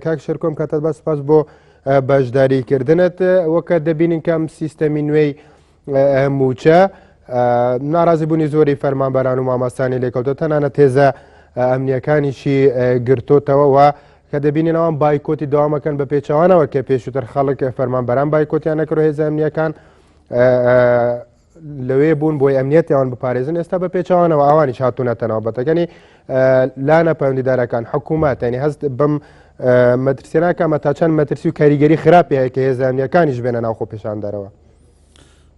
کاک شێرکۆم کاتت بە سپاس بۆ بەشداریکردنت وەکە دەبینین کەم سیستەمی نوێی موچە ناڕازی بوونی زۆری فەرمانبەران و مامەستانی لێکەوتە تەنانەت هێزە ئەمنیەکانیشی گرتوتەوە و کە دەبینینەوە بایکۆتی داوامەکەن بە پێچەوانەوە کە پێشووتر خەڵک فەرمانبەران بایکۆتیان نەکرۆ هێزە ئەمنیەکان لەوێ بوون بۆی ئەمنیەتیان بپارێزن ئێستا بە پێچەوانەوە ئەوانیش هاتوونەتەنەوە بەتەکەنی لاە پەیوەندیدارەکان حکوومەت ینی هەست بم مەترسیێناکە مە تا چەند مەترسی و کاریگەری خراپی هەیە کە هێزە ئەمنیەکانیش بێنە ناوخۆ پیشاندەرەوە.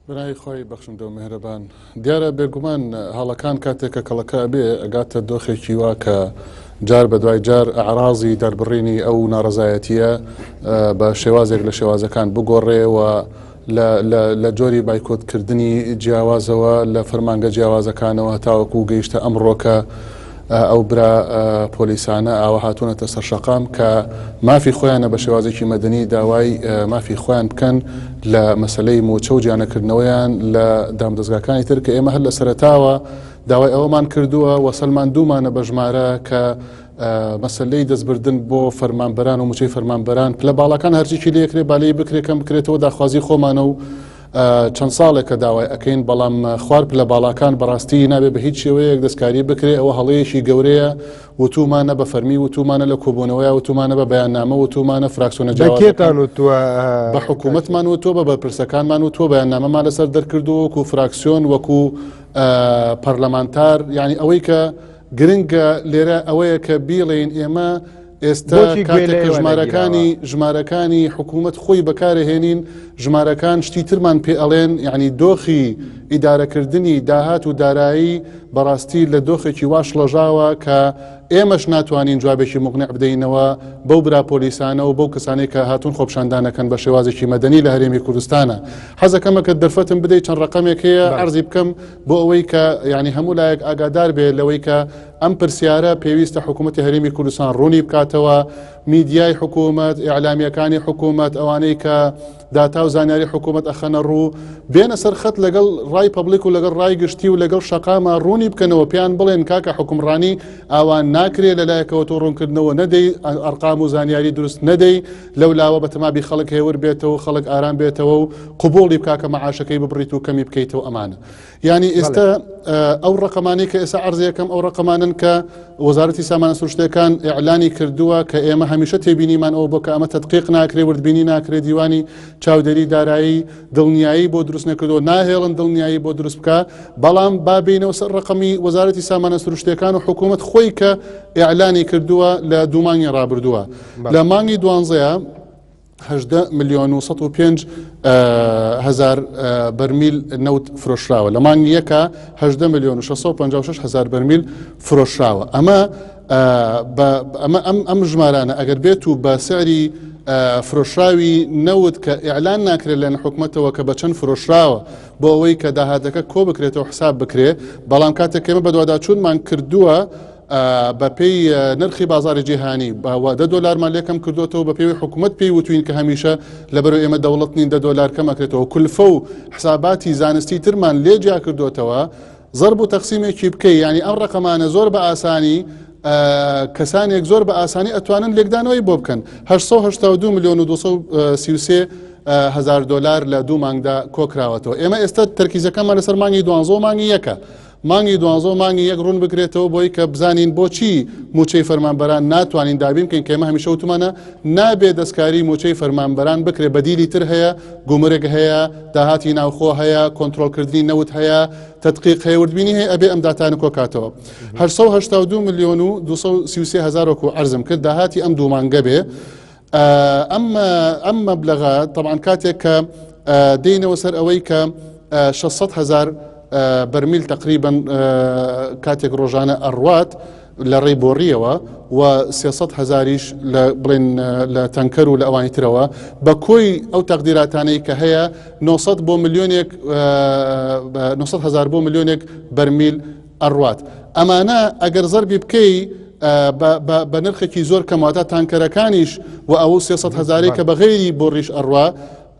بەناوی خۆی بەخشندە و میهرەبان دیارە بێگومان هەڵەکان کاتێک کە کەڵەکە بێ ئەگاتە دۆخێکی وا کە جار بە دوای جار ئەعرازی دەربڕینی ئەو ناڕەزایەتیە بە شێوازێک لە شێوازەکان بگۆڕێەوە لە جۆری بایکۆتکردنی جیاوازەوە لە فەرمانگە جیاوازەکانەوە تاوەکو گەیشتە ئەمڕۆکە ئەو برا پۆلیسانە ئاوە هاتوونەتە سەرشەقام کە مافی خۆیانە بە شێوازێکی مەدەنی داوای مافی خۆیان بکەن لە مەسلەی موچە و گیانەکردنەوەیان لە دامدەستگاکانی تر کە ئێمە هەر لە سەرەتاوە داوای ئەوەمان کردووە وەسەلمان دوومانە بە ژمارە کە مەسلەی دەستبردن بۆ فەرمانبەران و موچەی فەرمانبەران پلە باڵەکان هەرچێکی لێکرێ بالەی بکرێت کەم بکرێتەوە داخوازی خۆمانە و چەند ساڵێکە داوای ئەەکەین بەڵام خوارد لە باڵاکان بەڕاستی نابێ بە هیچ شێوەیەک دەستکاری بکرێت ئەوە هەڵەیەکی گەورەیە وتومانە بە فەرمی وتومانە لە کۆبوونەوەی وتومانە بە بەیاننامە وتومانە فراکسیۆنە جاوازەکان وتووە بە حکوومەتمان وتووە بە پرسەکانمان وتووە بەیاننامەمان لەسەر دەرکردو وەکو فراکسیۆن وەکو پەرلەمانتار یعنی ئەوەی کە گرنگە لێرە ئەوەیە کە بیڵێن ئێمە ئێستا کاتێک ژمارەکانی حکوومەت خۆی بەکارهێنین ژمارەکان شتی ترمان پێ ئەڵێن یعنی دۆخی ئیدارەکردنی داهات و دارایی بەڕاستی لە دۆخێکی واش لەژاوە کە ئێمەش ناتوانین جوابێکی مقنع بدەینەوە بەو برا پۆلیسانە و بەو کەسانەی کە هاتوون خۆپشاندانەکەن بە شێوازێکی مەدەنی لە هەرێمی کوردستانە. حەزەکەمە کە دەرفەتم بدەیت چەند ڕقەمێک هەیە عەرزی بکەم بۆ ئەوەی کە یعنی هەموو لایەک ئاگادار بێت لەوەی کە ئەم پرسیارە پێویستە حکوومەتی هەرێمی کوردستان ڕوونی بکاتەوە میدیای حکوومەت ئیعلامیەکانی حکوومەت ئەوانەی کە داتا و زانیاری حکوومەت ئەخەنە ڕوو بێنە سەر خەت لەگەڵ ڕای پەبلیک و لەگەڵ ڕای گشتی و لەگەڵ شەقامە ڕوونی بکەنەوە پێیان بڵێن کاکە حکومڕانی ئاوان ناکرێت لەلایەکەوە تۆ ڕوونکردنەوە نەدەی ئەرقام و زانیاری دروست نەدەی لەولاوە بەتەمابی خەڵک هێور بێتەوە خەڵک ئارام بێتەوە و قبوڵی بکاکە مەعاشەکەی ببڕیت و کەمی بکەیتەوە ئەمانە. یعنی ئێستا ئەو ڕقەمانی کە ئێستا عەرزیەکەم ئەو ڕقەمانن کە وەزارەتی سامانە سروشتیەکان ئیعلانی کردووە کە ئێمە هەمیشە تێبینیمان ئەوە بۆ کە ئەمە تەدقیق ناکرێ وردبینی ناکرێ دیوانی چاودێری دارایی دڵنیایی بۆ دروست نەکردەوە ناهێڵن دڵنیایی بۆ دروست بکە بەڵام بابینەوە سەر ڕقەمی وەزارەتی سامانە سروشتیەکان و حکوومەت خۆی کە ئیعلانی کردووە لە دوو مانگی ڕابردووە لە مانگی دوانزەیە 8,005,000 بەرمیل نەوت فرۆشراوە لە مانگی یەکە 8,656,000 بەرمیل فرۆشراوە. ئەم ژمارانە ئەگەر بێت و بە سعری فرۆشراوی نەوت کە ئیعلان ناکرێت لەن حکوومەتەوە کە بە چەند فرۆشراوە بۆ ئەوەی کە داهاتەکە کۆ بکرێتەوە حساب بکرێت بەڵام کاتێک ئێمە بە دوواداچوونمان کردووە بە پێی نرخی بازاری جیهانی $10 لێکم کردوەوە بە پێوی حکوومەت پێی وتوین کە هەمیشە لەبەرەوە ئێمە دەوڵەت نین $10 کەمەکرێتەوە کولفە و حساباتی زانستی ترمان لێجیا کردوتەوە زەرب و تەقسیمێکی بکەی ینی ئەم ڕقەمانە زۆر بە ئاسانی کەسانێک زۆر بە ئاسانی ئەتوانن لێکدانەوەی بۆ بکەن 882,230,000 دلار لە دوو مانگدا کۆکراوەتەوە. ئێمە ئێستا تەرکیزەکەمان لەسەر مانگی 12 مانگی یەکە مانگی 12 مانگی یەک ڕوون بکرێتەوە بۆی کە بزانین بۆچی موچەی فەرمانبەران ناتوانین دابین بکەین کە ئێمە هەمیشە وتمانە نابێت دەستکاری موچەی فەرمانبەران بکرێ بەدیلی تر هەیە گومرگ هەیە داهاتی ناوخۆ هەیە کۆنتڕۆلکردنی نەوت هەیە تدقیق هەیە وردبینی هەیە ئەبێ ئەم داتانە کۆکاتەوە 882,233,000 وەکو عەرزم کرد داهاتی ئەم دوو مانگە بێ. ئەم مەبلەغە طبعاً کاتێک کە دێنەوە سەر ئەوەی کە 600,000 بەرمیل تقریبا کاتێک ڕۆژانە ئەڕوات لە ڕێی بۆڕیەوە و 300,000 بڵێن لە تەنکەر و لە ئەوانی ترەوە بە کۆی ئەو تەقدیراتانەی کە هەیە 900,000 بۆ ملیۆنێک بەرمیل ئەڕوات. ئەمانە ئەگەر زەربی بکەی بە نرخێکی زۆر کەمواتە تانکەرەکانیش و ئەو 300,000 کە بەغێری بۆڕیش ئەڕوا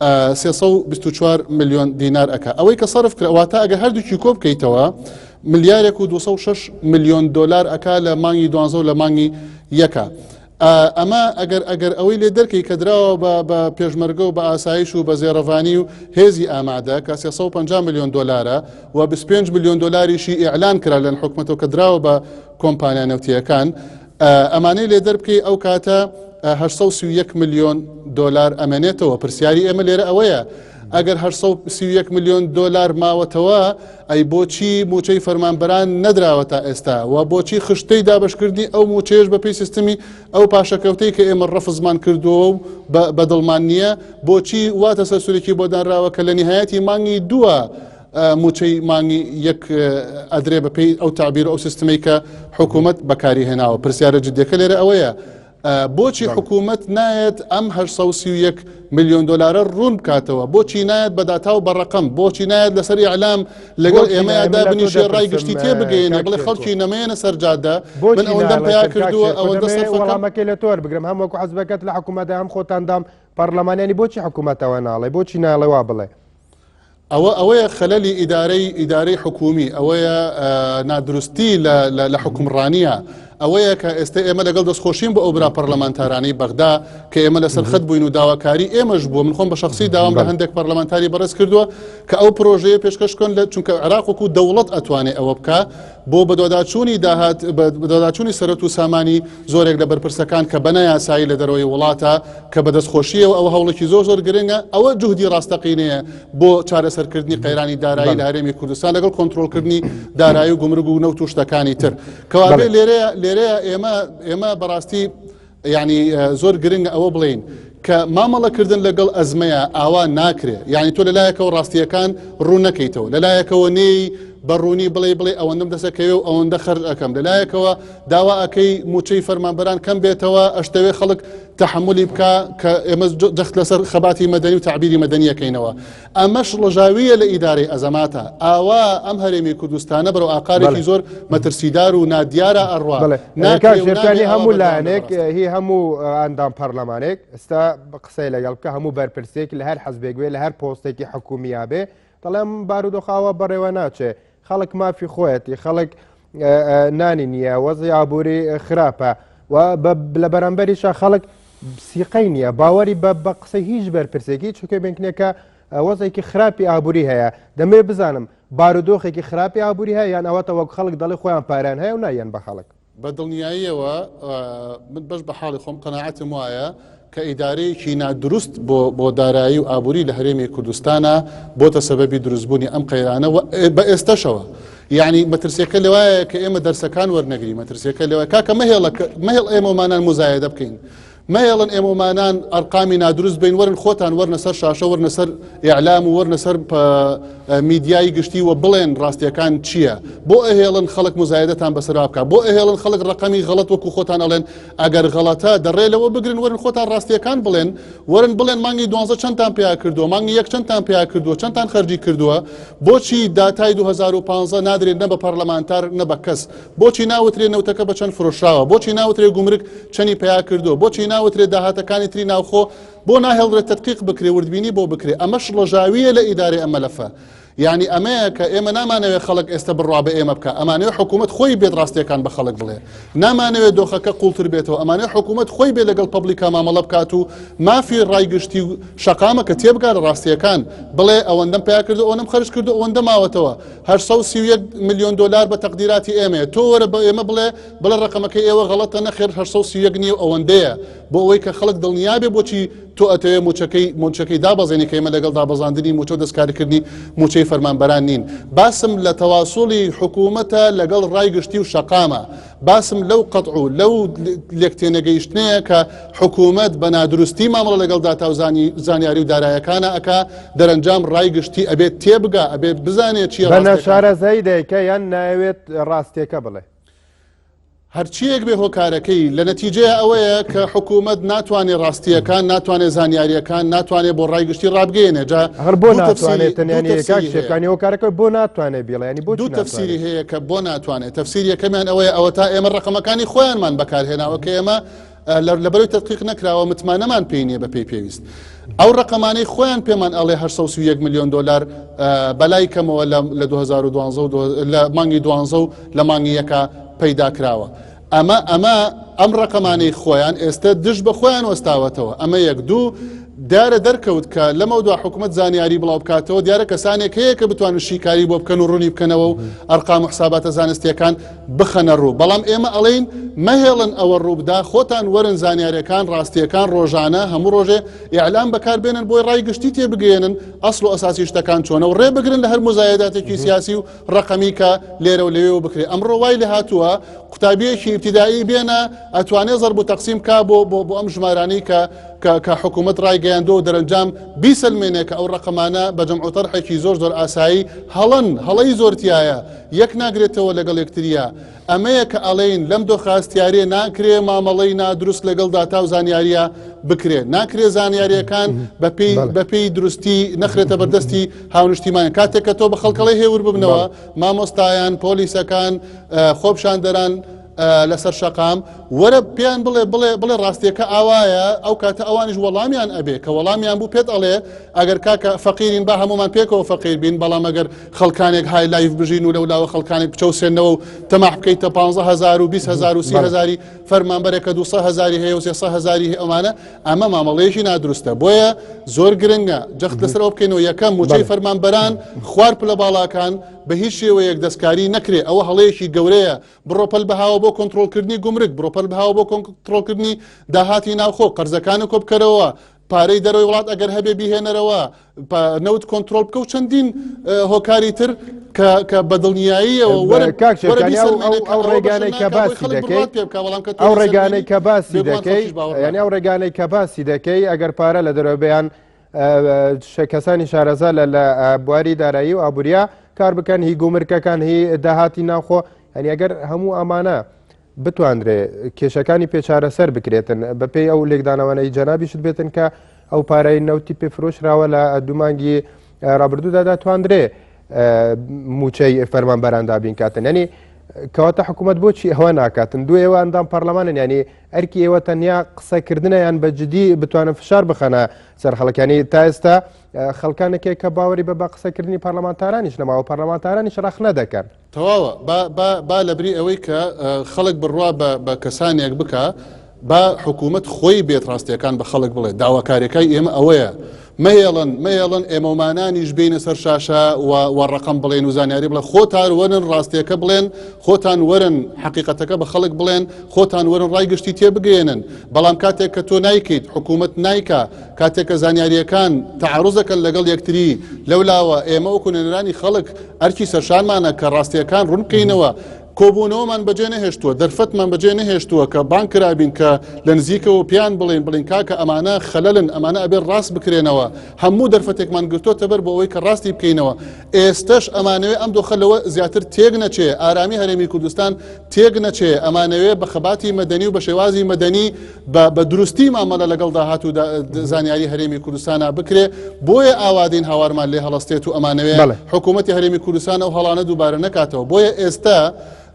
324 ملیۆن دینار ئەکا ئەوەی کە سەرف کراواتە ئەگە هەردووکی کۆ بکەیتەوە $1,206 ملیۆن ئەکا لە مانگی 12 و لە مانگی یەکە. ئەمە ئەگەر ئەوەی لێ دەرکەی کە دراوە بە پێشمەرگە و بە ئاسایش و بە زێڕەڤانی و هێزی ئامادە کە 350 میلیۆن دلارە و 25 میلیۆن دلاریشی ئیعلان کرا لەن حکوومەتەوە کە دراوە بە کۆمپانیا نەوتیەکان ئەمانەی لێ دەربکەی ئەو کاتە 831 میلیۆن دلار ئەمێنێتەوە. پرسیاری ئێمە لێرە ئەوەیە ئەگەر 831 میلیۆن دلار ماوەتەوە ئەی بۆچی موچەی فەرمانبەران نەدراوە تا ئێستا و بۆچی خشتەی دابشکردنی ئەو موچەیەش بە پێی سیستمی ئەو پاشەکەوتەی کە ئێمە ڕەفزمان کردووە و بەدڵمان نییە بۆچی واتە سەرسوورێکی بۆ دانراوە کە لە نهایەتی مانگی دووە موچەی مانگی یەک ئەدرێ بە پێی ئەو تعبیر ئەو سیستمەی کە حکوومەت بەکاری هێناوە. پرسیارە جدیەکە لێرە ئەوەیە بۆچی حکوومەت نایەت ئەم 831 میلیۆن دلارە ڕوون بکاتەوە، بۆچی نایەت بەداتا و بەڕقم، بۆچی نایەت لەسەر ئیعلام لەگەڵ ئێمەدا بنیشێ ڕای گشتی تێ بگەینە بڵێ خەڵکی نەمەیەنە سەرجادە من ئەوەندەم پیا کردووە ئەوەندە وەڵامەکەی لە تۆر بگرم هەم وەکو حەزبەکەت لە حکوومەتدا هەم خۆتاندام پەرلەمانیانی بۆچی حکوومەتەوە ناڵێ بۆچی ناڵێ وا بڵێ ئەوەیە خەلەلی ئیدارەی حکومی ئەوەیە نادروستی لە حکومڕانیە ئەوەیە کە ئێستا ئێمە لەگەڵ دەستخۆشین بە ئەوبرا پەرلەمانتارانی بەغدا کە ئێمە لەسەر خەت بووین و داواکاری ئێمەش بووە من خۆم بە شخصی داوام لە هەندێک پەرلەمانتاری بەڕێز کردووە کە ئەو پرۆژەیە پێشکەشکۆن لە چونکە عێراق وەکو دەوڵەت ئەتوانێت ئەوە بکە بۆ بەدواداچوونی داهات بەدواداچوونی سەرەت و سامانی زۆرێک لە بەرپرسەکان کە بەنە یاسایی لە دەرەوەی وڵاتە کە بە دەستخۆشیەوە ئەوە هەوڵێکی زۆر گرنگە ئەوە جوهدی ڕاستەقینەیە بۆ چارەسەرکردنی قەیرانی دارایی لە هەرێمی کوردستان لەگەڵ کۆنتڕۆلکردنی دارایی و گومرگ و نەوت و شتەکانی تر کەوابێ لێرەیە ئێمە بەڕاستی ینی زۆر گرنگە ئەوە بڵین کە مامەڵەکردن لەگەڵ ئەزمەیە ئاوا ناکرێ یعنی تۆ لەلایەکەوە ڕاستیەکان ڕوو نەکەیتەوە لەلایەکەوە نێی بەڕوونی بڵێ ئەوەندەم دەسەکەوێ و ئەوەندە خەرج ئەەکەم لەلایەکەوە داوا ئەەکەی موچەی فەرمانبەران کەم بێتەوە ئەشتەوێ خەڵک تحملی بکە کە ئێمە جەخت لەسەر خەباتی مەدەنی و تعبیری مەدەنیەکەینەوە ئەمەش ڕۆژاویە لە ئیدارەی ئەزەماتە ئاوا ئەم هەرێمی کوردستانە بەرەو ئاقارێکی زۆر مەترسیدار و نادیارە ئەڕوا ناکانی هەموو لایەنێک هی هەموو ئەندام پەرلەمانێک ئێستا قسەی لەگەڵ بکە هەموو بەرپرسێک لە هەر حەزبێک لە هەر پۆستێکی حکومیە بێ دەڵێم بارودۆخاوە بەڕێوە ناچێ خەڵک مافی خۆیەتی خەڵک نانی نییە وەزی ئابووری خراپە و لە بەرامبەریشە خەڵک سیقەی نییە باوەری بە قسەی هیچ بەرپرسێکی چونکە بنکنێکە وەزێکی خراپی ئابووری هەیە دەمێ بزانم بارودۆخێکی خراپی ئابووری هەیە یان ئەوەتە وەک خەڵک دەڵێ خۆیان پاران هەیە و نایەن بە خەڵک بە دڵنیاییەوە من بەش بە حاڵی خۆم قەناعەتم وایە کە ئیدارەیەکی نادروست بۆ دارایی و ئابووری لە هەرێمی کوردستانە بۆتە سەبەبی دروستبوونی ئەم قەیرانە بە ئێستاشەوە یعنی مەترسیەکە لەوایە کە ئێمە دەرسەکان وەرنەگری مەترسیەکە لەوای کاکە مەهێڵ ئێمەمانان مزایدە بکەین مەهێڵن ئێمەمانان ئەرقامی نادروست بین وەرن خۆتان وەرنە سەر شاشە وەرنە سەر ئیعلام و وەرنە سەر میدیایی گشتی و بڵێن ڕاستیەکان چییە بۆ ئەهێڵن خەڵک مزایدەتان بەسەرا بکە بۆ ئەهێڵن خەڵک ڕقەمی غەڵەت وەکو خۆتان ئەڵێن ئەگەر غەڵەتە دەڕێلەوە بگرن وەرن خۆتان ڕاستیەکان بڵێن وەرن بڵێن مانگی 12 چەندتان پیا کردووە مانگی یەک چەندتان پیا کردووە چەندتان خەرجی کردووە بۆچی داتای 2015 نادرێت نە بە پەرلەمانتار نە بە کەس بۆچی ناوترێ نەوتەکە بە چەند فرۆشراوە بۆچی ناوترێ گومرگ چەندی پیا کردووە بۆچی ناوترێت داهاتەکانی تری ناوخۆ بۆ ناهێڵدرێت تەدقیق بکرێ وردبینی بۆ بکرێ ئەمەش ڕۆژاویە لە ئیدارەی ئەم مەلەفە یعنی ئەمەیە کە ئێمە نامانەوێت خەڵک ئێستا بڕوا بە ئێمە بکە ئەمانەوێت حکوومەت خۆی بێت ڕاستیەکان بە خەڵک بڵێ نامانەوێت دۆخەکە قوڵتر بێتەوە ئەمانەوێت حکوومەت خۆی بێ لەگەڵ پەبلیکا مامەڵە بکات و مافی ڕایگشتی و شەقامە کە تێبگات ڕاستیەکان بڵێ ئەوەندەم پیا کردو ئەوەندەم خەرج کردو ئەوەندە ماوەتەوە 831 میلیۆن دلار بە تەقدیراتی ئێمە تۆ وەرە بە ئێمە بڵێ ڕقەمەکەی ئێوە غەڵەتە نەخێر 831 نییە ئەوەندەیە بۆ ئەوەی کە خەڵک دڵنیابێ بۆچی تۆ ئەتەوێ موچەکەی دابەزێنی کە ئێمە لەگەڵ دابەزاندنی موچە و دەستکاریکردنی موچەی فەرمانبەران نین باسم لە تەواصلی حکوومەتە لەگەڵ ڕایگشتی و شەقامە باسم لەو قەتع و لەو لێکتێنەگەیشتنەیە کە حکوومەت بە نادروستی مامەڵە لەگەڵ داتا و زانیاری و دارایەکانە ئەکا دەرەنجام ڕایگشتی ئەبێت تێبگا ئەبێت بزانێت چیە بەنە شارەزایی دەیکە یان ناوێت ڕاستیەکە بڵێ هەرچیەک بێ هۆکارەکەی لە نەتیجەیە ئەوەیە کە حکوومەت ناتوانێت ڕاستیەکان ناتوانێت زانیاریەکان ناتوانێت بۆ ڕایگشتی ڕابگەێنێ جا هەر بۆ ناتوانێت تەنیانی هۆکارەکە بۆ ناتوانێت بێڵێ ینی بۆ دوو تەفسیری هەیە کە بۆ ناتوانێت تەفسیری یەکەمیان ئەوەیە ئەوە تا ئێمە ڕقەمەکانی خۆیانمان بەکارهێناوە کە ئێمە لەبەرەوەی تەدقیق نەکراوە متمانەمان پێی نییە بە پێی پێویست ئەو ڕقەمانەی خۆیان پێمان ئەڵێ 831 میلیۆن دلار بەلای کەمەوە لە 2012 لە مانگی 12 و لە مانگی یەکە پەیدا کراوە ئەم ڕقەمانەی خۆیان ئێستا دش بە خۆیان وەستاوەتەوە ئەمە یەک دوو دیارە دەرکەوت کە لەمە دو حکوومەت زانیاری بڵاو بکاتەوە دیارە کەسانێک هەیە کە بتوانن شیکاری بۆ بکەن و ڕوونی بکەنەوە و ئەرقام و حساباتە زانستیەکان بخەنە ڕوو بەڵام ئێمە ئەڵێین مەهێڵن ئەوە ڕووبدا خۆتان وەرن زانیاریەکان ڕاستیەکان ڕۆژانە هەموو ڕۆژێ ئیعلام بەکاربێنن بۆی ڕای گشتی تێبگەێنن ئەسڵ و ئەساسی شتەکان چۆنە و ڕێبگرن لە هەر مزایداتێکی سیاسی و ڕقەمی کە لێرە و لەوێ بکرێت ئەمڕۆ وای لە هاتووە قوتابیەکی ابتدایی بێنە ئەتوانێت زەرب و تەقسیم کا بۆ ئەم ژمارانەی کە حکوومەت ڕایگەیاندۆ و دەرەنجام بیسەلمێنێ کە ئەو ڕقەمانە بە جەمع و تەرحێکی زۆر ئاسایی هەڵەی زۆرتیایە یەک ناگرێتەوە لەگەڵ یەکتریە ئەمەیە کە ئەڵێین لەم دۆخواستیارێ ناکرێ مامەڵەی نادروست لەگەڵ داتا و زانیاریە بکرێت ناکرێ زانیاریەکان بەپێی دروستی نەخرێتە بەردەستی هاونیشتیمانە کاتێک کە تۆ بە خەڵکەڵی هێور ببنەوە مامۆستایان پۆلیسەکان خۆپشاندەران لەسەر شەقام وەرە پێیان بڵێ ڕاستیەکە ئاوایە ئەو کاتە ئەوانیش وەڵامیان ئەبێ کە وەڵامیان بوو پێت ئەڵێ ئەگەر کاکە فەقیرین با هەمومان پێکەوە فەقیر بین بەڵام ئەگەر خەڵکانێک های لایف بژین و لەولاوە خەڵکانێک بچەوسێنەوە و تەماح بکەیتە 15,000 و 20,000 و 30,000 فەرمانبەرێکە 200,000 هەیە و 300,000 هەیە ئەمانە ئەمە مامەڵەیەکی نادروستە بۆیە زۆر گرنگە جەخت لەسەرەوە بکەینەوە یەکەم موچەی فەرمانبەران خوار پلە باڵاکان بە هیچ شێوەیەک دەستکاری نەکرێ ئەوە هەڵەیەکی گەورەیە بڕۆپەل بەهاوە بۆ کۆنتڕۆلکردنی گومرگ بڕۆپەل بەهاوە بۆ کۆنتڕۆلکردنی داهاتی ناوخۆ قەرزەکانی کۆبکەرەوە پارەی دەرەوەی وڵات ئەگەر هەبێ بیهێنەرەوە نەوت کۆنتڕۆل بکە و چەندین هۆکاری تر کە بەدڵنیاییەوە ئەو ڕێگانەی کە باسی دەکەی ئەو ڕێگانەی کە باسی دەکەی یعنی ئەو ڕێگانەی کە باسی دەکەی ئەگەر پارە لە دەرەوە بەیان کەسانی شارەزا لە بواری دارایی و ئابووریا کار بکەن هی گومرگەکان هی داهاتی ناوخۆ هەنی ئەگەر هەموو ئەمانە بتواندرێ کێشەکانی پێچارە سەر بکرێتن بەپێی ئەو لێکدانەوەی جەنابیشت بێتن کە ئەو پارەی نەوتی پێفرۆشراوە لە دوومانگی ڕابردوودا دەتواندرێ موچەی فەرمانبەران دابین کاتن ینی کەواتە حکوومەت بۆچی ئەوە ناکاتن دوو ئێوە ئەندام پەرلەمانن ینی ئەرکی ئێوە تەنیا قسەکردنیان بە جدی بتوانن فشار بخەنە سەر خەڵکانی تا ئێستا خەڵکانێکێک کە باوەری بە قسەکردنی پەرلەمانتارانیش نەماوە پەرلەمانتارانیش ڕەخ نەدەکەن تەواوە با لەبری ئەوەی کە خەڵک بڕوا بە کەسانێک بکە با حکوومەت خۆی بێت ڕاستیەکان بە خەڵک بڵێ داواکاریەکەی ئێمە ئەوەیە مەهێڵن ئێمەمانانیش بینە سەر شاشە و ڕقم بڵێن و زانیاری بڵێ خۆتان وەرن ڕاستیەکە بڵێن خۆتان وەرن حقیقەتەکە بە خەڵک بڵێن خۆتان وەرن ڕای گشتی تێبگەێنن بەڵام کاتێک کە تۆ نایکەیت حکوومەت نایکە کاتێک کە زانیاریەکان تەعاڕوزەکەن لەگەڵ یەکتری لەولاوە ئێمە وەکو نوێنەرانی خەڵک ئەرکی سەرشانمانە کە ڕاستیەکان ڕوون بکەینەوە کۆبوونەوەمان بەجێ نەهێشتووە دەرفەتمان بەجێ نەهێشتووە کە بان کرابین کە لە نزیکەوە پیان بڵین کاکە ئەمانە خەلەلن ئەمانە ئەبێ ڕاست بکرێنەوە هەموو دەرفەتێکمان گرتوۆتە بەر بۆ ئەوەی کە ڕاستی بکەینەوە ئێستش ئەمانەوێ ئەم دۆخەلەوە زیاتر تێک نەچێ ئارامی هەرێمی کوردستان تێک نەچێ ئەمانەوێ بە خەباتی مەدەنی و بە شێوازی مەدەنی بە دروستی مامەڵە لەگەڵ داهات و زانیاری هەرێمی کوردستانە بکرێ بۆیە ئاوادین هاوارمان لێ هەڵەستێت و ئەمانەوێ حکوومەتی هەرێمی کوردستانە و هەڵانە دووبارە نەکاتەوە بۆیە ئێستا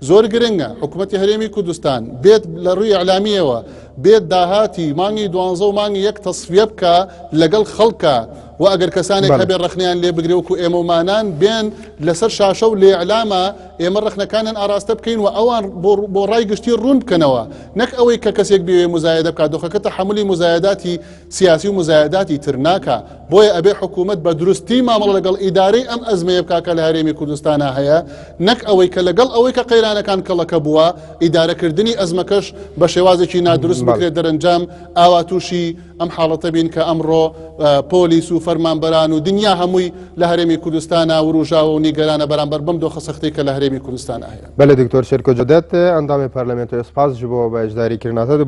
زۆر گرنگە حکوومەتی هەرێمی کوردستان بێت لە ڕووی ئەعلامیەوە بێت داهاتی مانگی 12 و مانگی 1 تەسفیە بکە لەگەڵ خەڵکە و ئەگەر کەسانێک هەبێ ڕخنیان لێ بگرێ وکو ئێمەمانان بێن لەسەر شاشە و لێ ئەعلامە ئێمە ڕخنەکانیان ئاراستە بکەین و ئەوان بۆ ڕای گشتی ڕوون بکەنەوە نەک ئەوەی کە کەسێک بێ مزایدە بکات دۆخەکە تەحملی مزایداتی سیاسی و مزایداتی تر ناکە بۆیە ئەبێ حکوومەت بە دروستی مامەڵە لەگەڵ ئیدارەی ئەم ئەزمەیە بکاکە لە هەرێمی کوردستانە هەیە نەک ئەوەی کە لەگەڵ ئەوەی کە قەیرانەکان کەڵەکە بووە ئیدارەکردنی ئەزمەکەش بە شێوازێکی نادروست بکرێت دەرەنجام ئاوا تووشی ئەم حاڵەتە بین کە ئەمڕۆ پۆلیس و فەرمانبەران و دنیا هەمووی لە هەرێمی کوردستانە وروژاوە و نیگەرانە بەرامبەر بەم دۆخە سەختەی کە لە هەرێمی کوردستانە هەیە بەڵێ دکتۆر شێرکۆ جودەت ئەندامی پەرلەمێنتۆی سپاس ji bo beşdarîkirina te